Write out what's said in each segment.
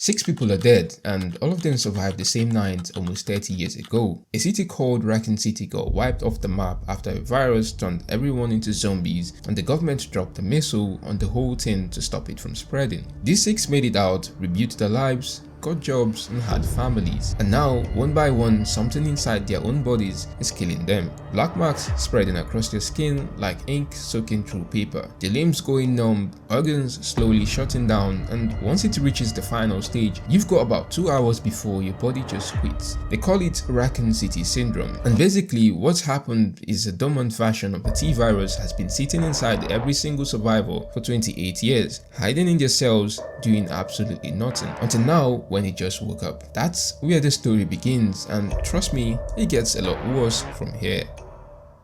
6 people are dead, and all of them survived the same night almost 30 years ago. A city called Raccoon City got wiped off the map after a virus turned everyone into zombies, and the government dropped a missile on the whole thing to stop it from spreading. These 6 made it out, rebuilt their lives, got jobs and had families, and now one by one something inside their own bodies is killing them. Black marks spreading across their skin like ink soaking through paper, the limbs going numb, organs slowly shutting down, and once it reaches the final stage, you've got about 2 hours before your body just quits. They call it Raccoon City syndrome, and basically what's happened is a dormant version of the T-virus has been sitting inside every single survivor for 28 years, hiding in their cells, doing absolutely nothing, until now when it just woke up. That's where the story begins, and trust me, it gets a lot worse from here.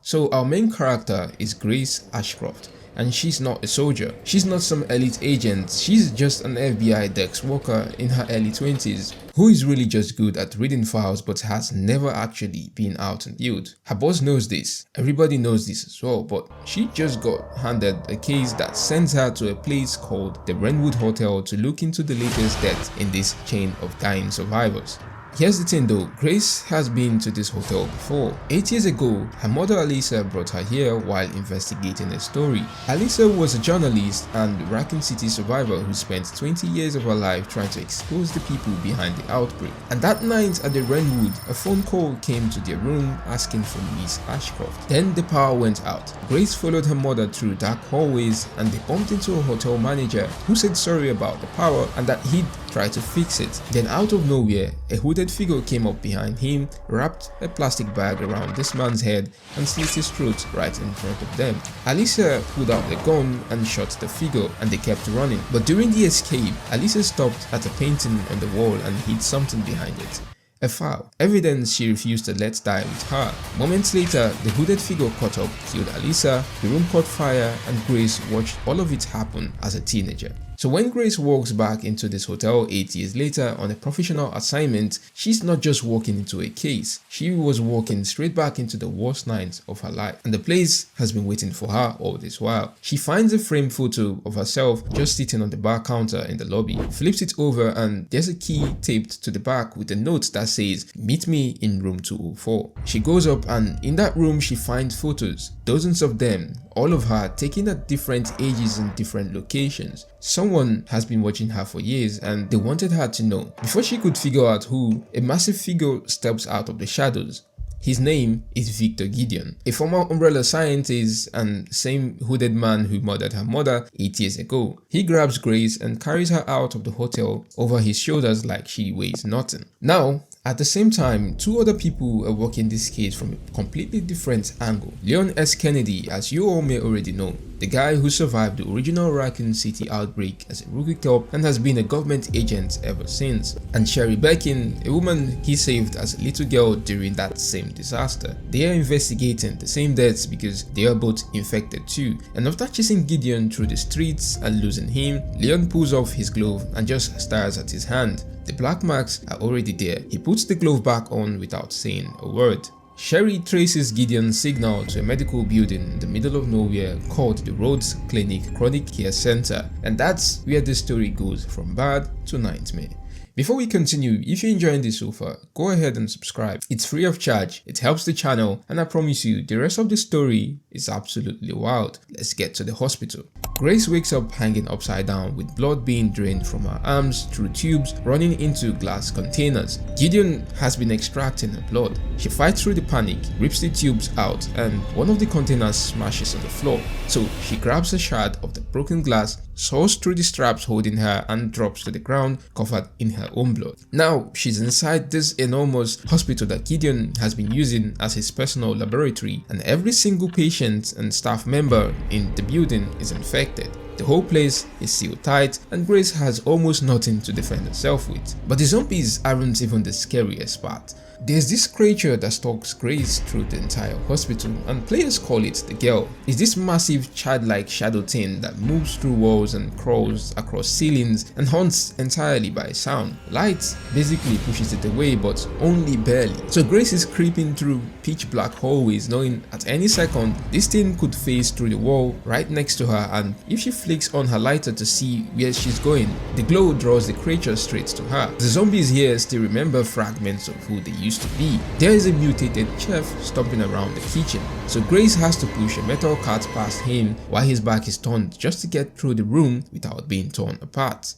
So our main character is Grace Ashcroft, and she's not a soldier. She's not some elite agent. She's just an FBI desk worker in her early 20s who is really just good at reading files but has never actually been out in the field. Her boss knows this, everybody knows this as well, but she just got handed a case that sends her to a place called the Brentwood Hotel to look into the latest death in this chain of dying survivors. Here's the thing though, Grace has been to this hotel before. 8 years ago, her mother Alisa brought her here while investigating a story. Alisa was a journalist and Raccoon City survivor who spent 20 years of her life trying to expose the people behind the outbreak. And that night at the Brentwood, a phone call came to their room asking for Miss Ashcroft. Then the power went out. Grace followed her mother through dark hallways and they bumped into a hotel manager who said sorry about the power and that he'd try to fix it. Then out of nowhere, a hooded figure came up behind him, wrapped a plastic bag around this man's head and slit his throat right in front of them. Alisa pulled out the gun and shot the figure and they kept running. But during the escape, Alisa stopped at a painting on the wall and hid something behind it. A file, evidence she refused to let die with her. Moments later, the hooded figure caught up, killed Alisa, the room caught fire, and Grace watched all of it happen as a teenager. So when Grace walks back into this hotel 8 years later on a professional assignment, she's not just walking into a case, she was walking straight back into the worst nights of her life, and the place has been waiting for her all this while. She finds a framed photo of herself just sitting on the bar counter in the lobby, flips it over, and there's a key taped to the back with a note that says, "Meet me in room 204. She goes up and in that room she finds photos, dozens of them, all of her taken at different ages and different locations. Someone has been watching her for years and they wanted her to know. Before she could figure out who, a massive figure steps out of the shadows. His name is Victor Gideon, a former Umbrella scientist and same hooded man who murdered her mother 8 years ago. He grabs Grace and carries her out of the hotel over his shoulders like she weighs nothing. Now, at the same time, 2 other people are working this case from a completely different angle. Leon S. Kennedy, as you all may already know, the guy who survived the original Raccoon City outbreak as a rookie cop and has been a government agent ever since. And Sherry Birkin, a woman he saved as a little girl during that same disaster. They are investigating the same deaths because they are both infected too. And after chasing Gideon through the streets and losing him, Leon pulls off his glove and just stares at his hand. The black marks are already there. He puts the glove back on without saying a word. Sherry traces Gideon's signal to a medical building in the middle of nowhere called the Rhodes Clinic Chronic Care Center, and that's where the story goes from bad to nightmare. Before we continue, if you're enjoying this so far, go ahead and subscribe. It's free of charge, it helps the channel, and I promise you, the rest of the story is absolutely wild. Let's get to the hospital. Grace wakes up hanging upside down with blood being drained from her arms through tubes running into glass containers. Gideon has been extracting her blood. She fights through the panic, rips the tubes out, and one of the containers smashes on the floor. So she grabs a shard of the broken glass, saws through the straps holding her, and drops to the ground covered in her own blood. Now she's inside this enormous hospital that Gideon has been using as his personal laboratory, and every single patient and staff member in the building is infected. The whole place is sealed tight and Grace has almost nothing to defend herself with. But the zombies aren't even the scariest part. There's this creature that stalks Grace through the entire hospital, and players call it the Girl. It's this massive childlike shadow thing that moves through walls and crawls across ceilings and hunts entirely by sound. Light basically pushes it away, but only barely. So Grace is creeping through pitch black hallways knowing at any second this thing could phase through the wall right next to her, and if she flips flicks on her lighter to see where she's going. The glow draws the creature straight to her. The zombies here still remember fragments of who they used to be. There is a mutated chef stomping around the kitchen, so Grace has to push a metal cart past him while his back is turned just to get through the room without being torn apart.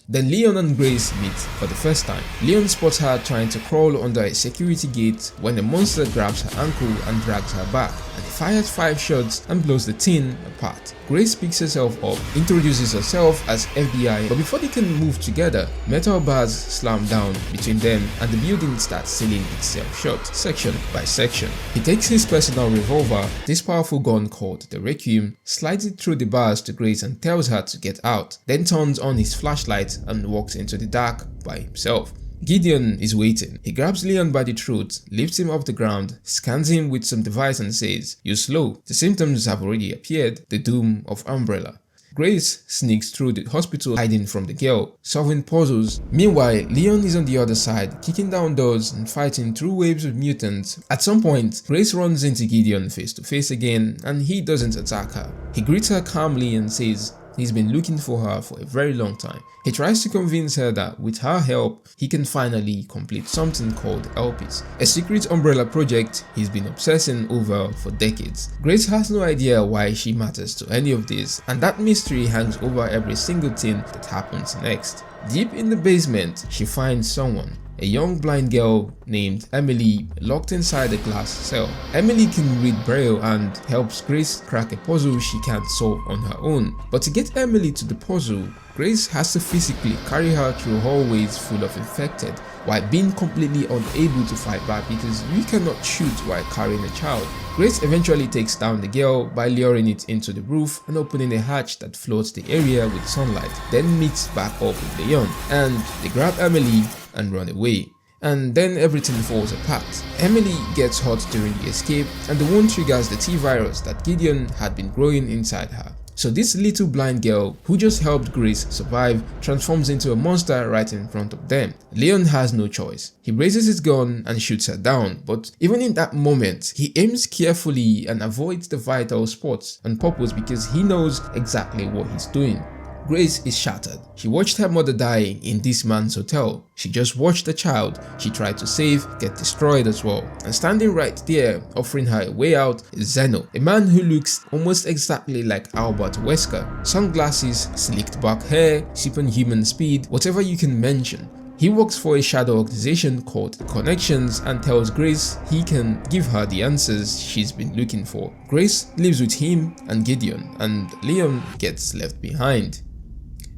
Then Leon and Grace meet for the first time. Leon spots her trying to crawl under a security gate when the monster grabs her ankle and drags her back, and he fires 5 shots and blows the tin apart. Grace picks herself up, introduces herself as FBI, but before they can move together, metal bars slam down between them and the building starts sealing itself shut, section by section. He takes his personal revolver, this powerful gun called the Requiem, slides it through the bars to Grace and tells her to get out, then turns on his flashlight and walks into the dark by himself. Gideon is waiting. He grabs Leon by the throat, lifts him off the ground, scans him with some device and says, "You're slow. The symptoms have already appeared, the doom of Umbrella." Grace sneaks through the hospital hiding from the girl, solving puzzles. Meanwhile, Leon is on the other side, kicking down doors and fighting through waves of mutants. At some point, Grace runs into Gideon face to face again and he doesn't attack her. He greets her calmly and says he's been looking for her for a very long time. He tries to convince her that with her help, he can finally complete something called LPs, a secret Umbrella project he's been obsessing over for decades. Grace has no idea why she matters to any of this, and that mystery hangs over every single thing that happens next. Deep in the basement, she finds someone. A young blind girl named Emily locked inside a glass cell. Emily can read Braille and helps Grace crack a puzzle she can't solve on her own. But to get Emily to the puzzle, Grace has to physically carry her through hallways full of infected, while being completely unable to fight back because you cannot shoot while carrying a child. Grace eventually takes down the girl by luring it into the roof and opening a hatch that floods the area with sunlight, then meets back up with Leon, and they grab Emily and run away. And then everything falls apart. Emily gets hurt during the escape and the wound triggers the T-virus that Gideon had been growing inside her. So this little blind girl who just helped Grace survive transforms into a monster right in front of them. Leon has no choice. He raises his gun and shoots her down, but even in that moment, he aims carefully and avoids the vital spots on purpose because he knows exactly what he's doing. Grace is shattered. She watched her mother die in this man's hotel. She just watched the child she tried to save get destroyed as well. And standing right there, offering her a way out, is Zeno, a man who looks almost exactly like Albert Wesker. Sunglasses, slicked back hair, superhuman speed, whatever you can mention. He works for a shadow organization called Connections and tells Grace he can give her the answers she's been looking for. Grace lives with him and Gideon, and Leon gets left behind.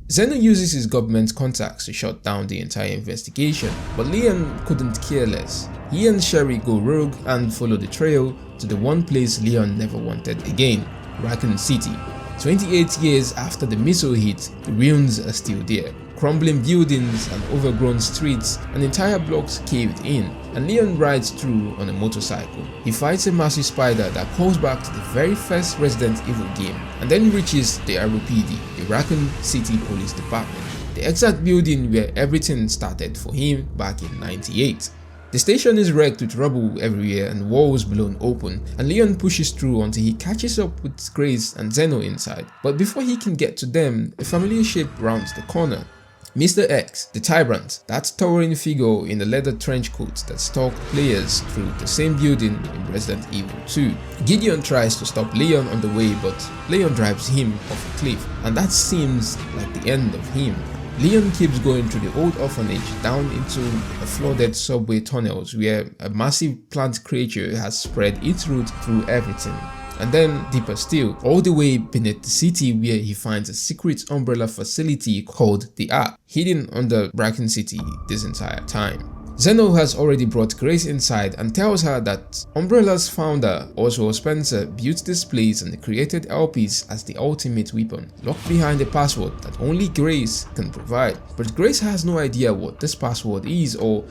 Zeno uses his government contacts to shut down the entire investigation, but Leon couldn't care less. He and Sherry go rogue and follow the trail to the one place Leon never wanted again, Raccoon City. 28 years after the missile hit, the ruins are still there. Crumbling buildings and overgrown streets, and entire blocks caved in, and Leon rides through on a motorcycle. He fights a massive spider that calls back to the very first Resident Evil game, and then reaches the ROPD, the Raccoon City Police Department, the exact building where everything started for him back in '98. The station is wrecked with rubble everywhere and walls blown open, and Leon pushes through until he catches up with Grace and Zeno inside. But before he can get to them, a familiar shape rounds the corner. Mr. X, the tyrant, that towering figure in the leather trench coat that stalked players through the same building in Resident Evil 2. Gideon tries to stop Leon on the way, but Leon drives him off a cliff, and that seems like the end of him. Leon keeps going through the old orphanage down into a flooded subway tunnels where a massive plant creature has spread its root through everything. And then deeper still, all the way beneath the city where he finds a secret Umbrella facility called the Ark, hidden under Raccoon City this entire time. Zeno has already brought Grace inside and tells her that Umbrella's founder, Oswald Spencer, built this place and created LPs as the ultimate weapon, locked behind a password that only Grace can provide. But Grace has no idea what this password is or,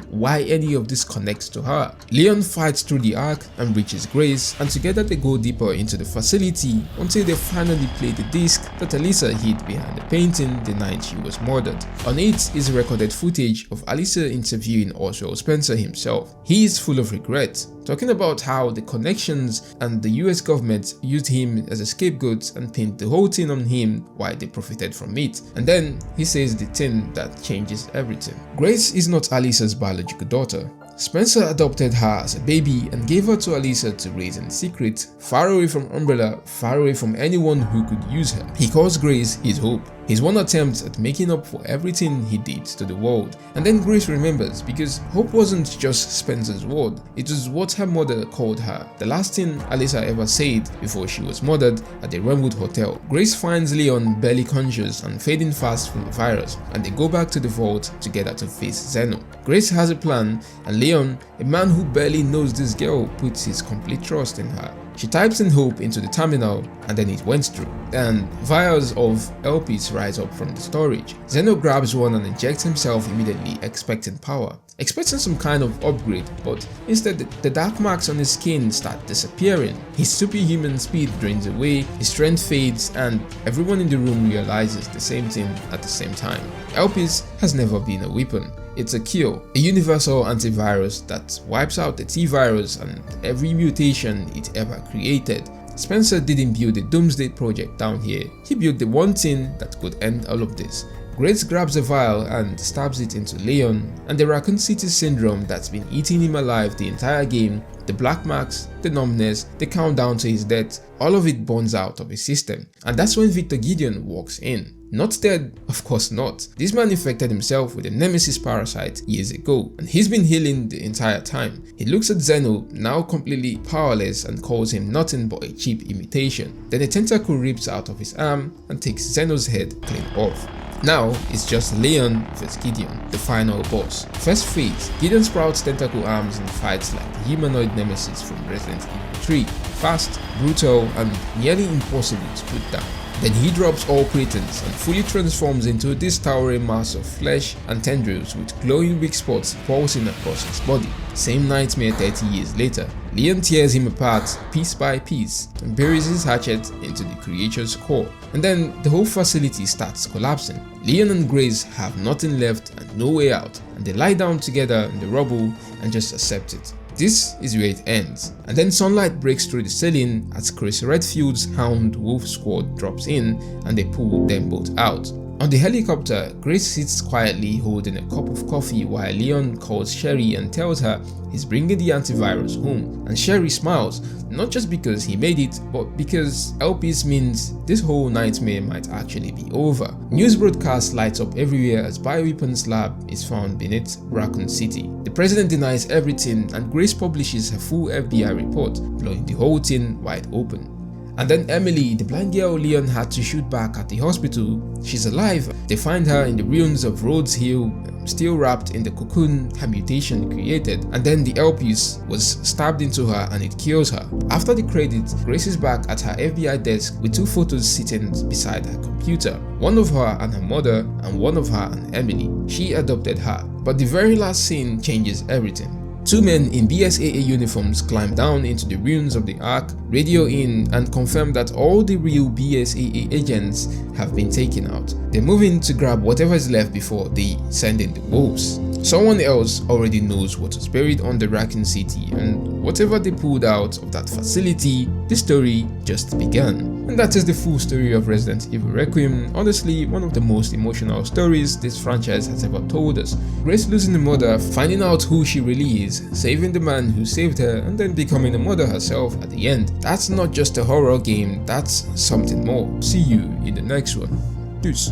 why any of this connects to her. Leon fights through the Ark and reaches Grace, and together they go deeper into the facility until they finally play the disc that Alyssa hid behind the painting the night she was murdered. On it is recorded footage of Alyssa interviewing between Oswald Spencer himself. He is full of regret, talking about how the connections and the US government used him as a scapegoat and pinned the whole thing on him while they profited from it. And then he says the thing that changes everything. Grace is not Alyssa's biological daughter. Spencer adopted her as a baby and gave her to Alyssa to raise in secret, far away from Umbrella, far away from anyone who could use her. He calls Grace his hope, his one attempt at making up for everything he did to the world. And then Grace remembers, because hope wasn't just Spencer's word, it was what her mother called her, the last thing Alyssa ever said before she was murdered at the Runwood Hotel. Grace finds Leon barely conscious and fading fast from the virus, and they go back to the vault together to face Zeno. Grace has a plan, and Leon, a man who barely knows this girl, puts his complete trust in her. She types in hope into the terminal, and then it went through, and vials of LPs rise up from the storage. Zeno grabs one and injects himself immediately, expecting power, expecting some kind of upgrade, but instead the dark marks on his skin start disappearing. His superhuman speed drains away, his strength fades, and everyone in the room realizes the same thing at the same time. LPs has never been a weapon. It's a cure, a universal antivirus that wipes out the T-virus and every mutation it ever created. Spencer didn't build a doomsday project down here, he built the one thing that could end all of this. Grace grabs a vial and stabs it into Leon, and the Raccoon City syndrome that's been eating him alive the entire game, the black marks, the numbness, the countdown to his death, all of it burns out of his system. And that's when Victor Gideon walks in. Not dead, of course not. This man infected himself with a nemesis parasite years ago, and he's been healing the entire time. He looks at Zeno, now completely powerless, and calls him nothing but a cheap imitation. Then a tentacle rips out of his arm and takes Zeno's head clean off. Now it's just Leon vs Gideon, the final boss. First phase, Gideon sprouts tentacle arms and fights like the humanoid nemesis from Resident Evil 3. Fast, brutal, and nearly impossible to put down. Then he drops all pretense and fully transforms into this towering mass of flesh and tendrils with glowing weak spots pulsing across his body. Same nightmare 30 years later. Leon tears him apart piece by piece and buries his hatchet into the creature's core. And then the whole facility starts collapsing. Leon and Grace have nothing left and no way out, and they lie down together in the rubble and just accept it. This is where it ends, and then sunlight breaks through the ceiling as Chris Redfield's Hound Wolf squad drops in and they pull them both out. On the helicopter, Grace sits quietly holding a cup of coffee while Leon calls Sherry and tells her he's bringing the antivirus home, and Sherry smiles, not just because he made it, but because LPs means this whole nightmare might actually be over. News broadcasts lights up everywhere as bioweapons lab is found beneath Raccoon City. The president denies everything, and Grace publishes her full FBI report, blowing the whole thing wide open. And then Emily, the blind girl Leon had to shoot back at the hospital, she's alive. They find her in the ruins of Rhodes Hill, still wrapped in the cocoon her mutation created, and then the LPs was stabbed into her and it kills her. After the credits, Grace is back at her FBI desk with two photos sitting beside her computer, one of her and her mother and one of her and Emily. She adopted her. But the very last scene changes everything. Two men in BSAA uniforms climb down into the ruins of the Ark, radio in, and confirm that all the real BSAA agents have been taken out. They're moving to grab whatever is left before they send in the wolves. Someone else already knows what was buried under Raccoon City, and whatever they pulled out of that facility, the story just began. And that is the full story of Resident Evil Requiem. Honestly, one of the most emotional stories this franchise has ever told us. Grace losing a mother, finding out who she really is, saving the man who saved her, and then becoming a mother herself at the end. That's not just a horror game, that's something more. See you in the next one. Peace.